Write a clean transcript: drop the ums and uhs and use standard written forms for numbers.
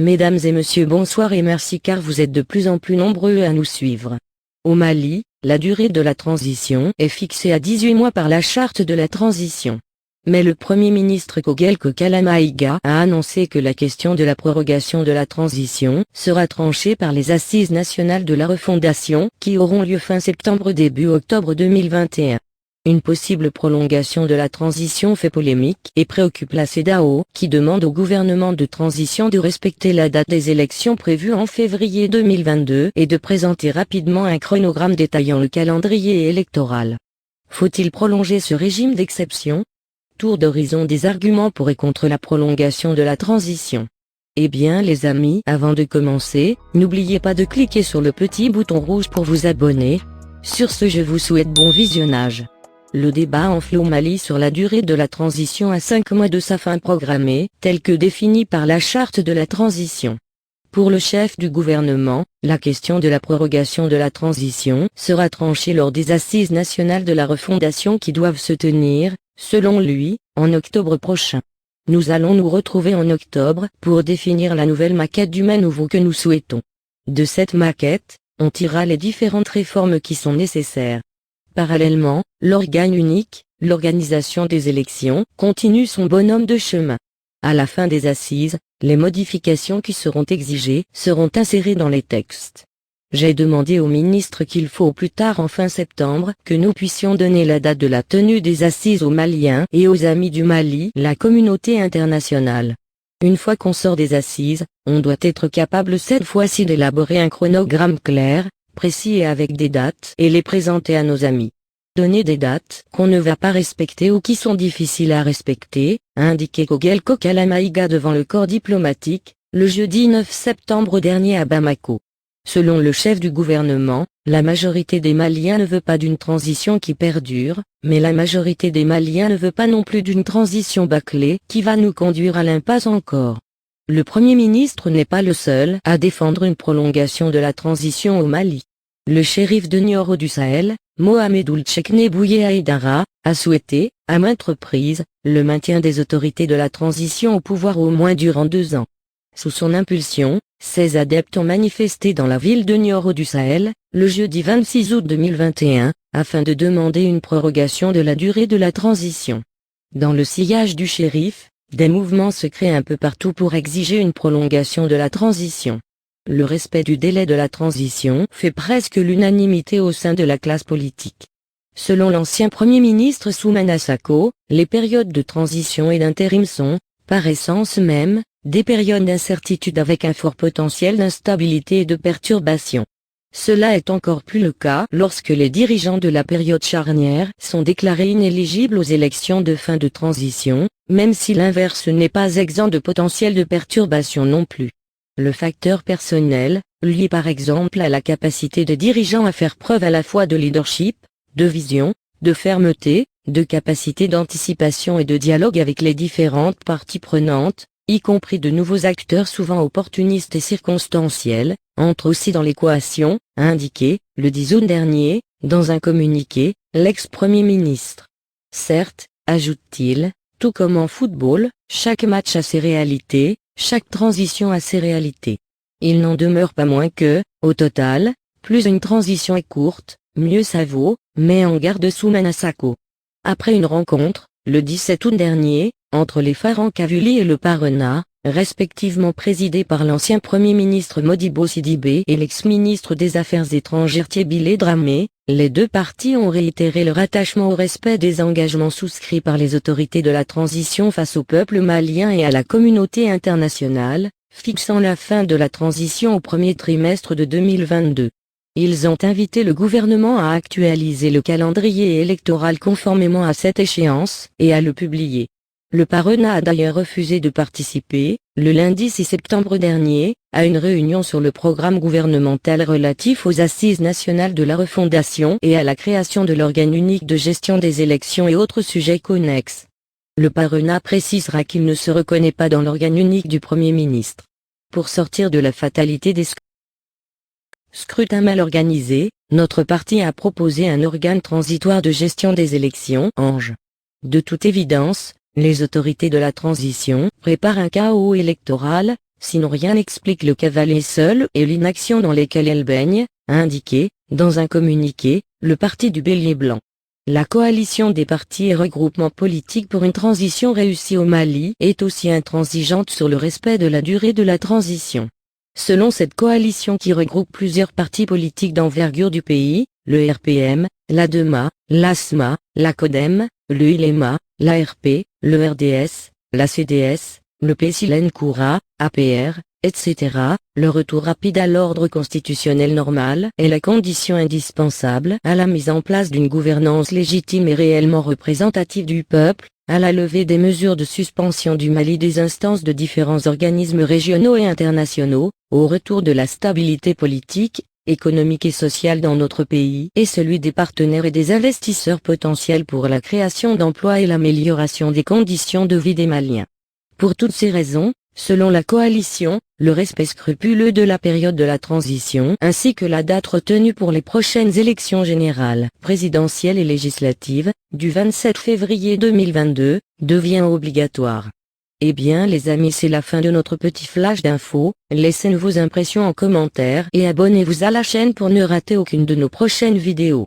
Mesdames et messieurs, bonsoir et merci car vous êtes de plus en plus nombreux à nous suivre. Au Mali, la durée de la transition est fixée à 18 mois par la charte de la transition. Mais le Premier ministre Kogel Kokala Maïga a annoncé que la question de la prorogation de la transition sera tranchée par les assises nationales de la refondation qui auront lieu fin septembre début octobre 2021. Une possible prolongation de la transition fait polémique et préoccupe la CEDEAO qui demande au gouvernement de transition de respecter la date des élections prévues en février 2022 et de présenter rapidement un chronogramme détaillant le calendrier électoral. Faut-il prolonger ce régime d'exception? Tour d'horizon des arguments pour et contre la prolongation de la transition. Eh bien les amis, avant de commencer, n'oubliez pas de cliquer sur le petit bouton rouge pour vous abonner. Sur ce, je vous souhaite bon visionnage. Le débat enfle au Mali sur la durée de la transition à 5 mois de sa fin programmée, telle que définie par la charte de la transition. Pour le chef du gouvernement, la question de la prorogation de la transition sera tranchée lors des assises nationales de la refondation qui doivent se tenir, selon lui, en octobre prochain. Nous allons nous retrouver en octobre pour définir la nouvelle maquette du Manouveau que nous souhaitons. De cette maquette, on tirera les différentes réformes qui sont nécessaires. Parallèlement, l'organe unique, l'organisation des élections, continue son bonhomme de chemin. À la fin des assises, les modifications qui seront exigées seront insérées dans les textes. J'ai demandé au ministre qu'il faut au plus tard en fin septembre que nous puissions donner la date de la tenue des assises aux Maliens et aux amis du Mali, la communauté internationale. Une fois qu'on sort des assises, on doit être capable cette fois-ci d'élaborer un chronogramme clair, précis et avec des dates et les présenter à nos amis. Donner des dates qu'on ne va pas respecter ou qui sont difficiles à respecter, a indiqué Kogel Kokala Maïga devant le corps diplomatique, le jeudi 9 septembre dernier à Bamako. Selon le chef du gouvernement, la majorité des Maliens ne veut pas d'une transition qui perdure, mais la majorité des Maliens ne veut pas non plus d'une transition bâclée qui va nous conduire à l'impasse encore. Le Premier ministre n'est pas le seul à défendre une prolongation de la transition au Mali. Le shérif de Nioro du Sahel, Mohamedoul Chekne Bouye Aïdara, a souhaité, à maintes reprises, le maintien des autorités de la transition au pouvoir au moins durant 2 ans. Sous son impulsion, ses adeptes ont manifesté dans la ville de Nioro du Sahel, le jeudi 26 août 2021, afin de demander une prorogation de la durée de la transition. Dans le sillage du shérif, des mouvements se créent un peu partout pour exiger une prolongation de la transition. Le respect du délai de la transition fait presque l'unanimité au sein de la classe politique. Selon l'ancien Premier ministre Soumaïla Sako, les périodes de transition et d'intérim sont, par essence même, des périodes d'incertitude avec un fort potentiel d'instabilité et de perturbation. Cela est encore plus le cas lorsque les dirigeants de la période charnière sont déclarés inéligibles aux élections de fin de transition, même si l'inverse n'est pas exempt de potentiel de perturbation non plus. Le facteur personnel, lié par exemple à la capacité des dirigeants à faire preuve à la fois de leadership, de vision, de fermeté, de capacité d'anticipation et de dialogue avec les différentes parties prenantes, y compris de nouveaux acteurs souvent opportunistes et circonstanciels, entre aussi dans l'équation, a indiqué, le 10 août dernier, dans un communiqué, l'ex-premier ministre. Certes, ajoute-t-il, tout comme en football, chaque match a ses réalités, chaque transition a ses réalités. Il n'en demeure pas moins que, au total, plus une transition est courte, mieux ça vaut, met en garde Soumaïla Sako. Après une rencontre, le 17 août dernier, entre les Faran-Kavuli et le Parena, respectivement présidés par l'ancien Premier ministre Modibo Sidibé et l'ex-ministre des Affaires étrangères Thiebilé Dramé, les deux parties ont réitéré leur attachement au respect des engagements souscrits par les autorités de la transition face au peuple malien et à la communauté internationale, fixant la fin de la transition au premier trimestre de 2022. Ils ont invité le gouvernement à actualiser le calendrier électoral conformément à cette échéance et à le publier. Le Parena a d'ailleurs refusé de participer, le lundi 6 septembre dernier, à une réunion sur le programme gouvernemental relatif aux assises nationales de la refondation et à la création de l'organe unique de gestion des élections et autres sujets connexes. Le Parena précisera qu'il ne se reconnaît pas dans l'organe unique du Premier ministre. Pour sortir de la fatalité des scrutins mal organisés, notre parti a proposé un organe transitoire de gestion des élections, ANGE. De toute évidence, les autorités de la transition préparent un chaos électoral, sinon rien n'explique le cavaler seul et l'inaction dans lesquelles elle baigne, a indiqué, dans un communiqué, le parti du Bélier Blanc. La coalition des partis et regroupements politiques pour une transition réussie au Mali est aussi intransigeante sur le respect de la durée de la transition. Selon cette coalition qui regroupe plusieurs partis politiques d'envergure du pays, le RPM, l'ADEMA, l'ASMA, la CODEM, le ILEMA, l'ARP, le RDS, la CDS, le PSILEN-Koura, APR, etc., le retour rapide à l'ordre constitutionnel normal est la condition indispensable à la mise en place d'une gouvernance légitime et réellement représentative du peuple, à la levée des mesures de suspension du Mali des instances de différents organismes régionaux et internationaux, au retour de la stabilité politique, économique et sociale dans notre pays et celui des partenaires et des investisseurs potentiels pour la création d'emplois et l'amélioration des conditions de vie des Maliens. Pour toutes ces raisons, selon la coalition, le respect scrupuleux de la période de la transition ainsi que la date retenue pour les prochaines élections générales, présidentielles et législatives, du 27 février 2022, devient obligatoire. Eh bien les amis, c'est la fin de notre petit flash d'infos, laissez-nous vos impressions en commentaire et abonnez-vous à la chaîne pour ne rater aucune de nos prochaines vidéos.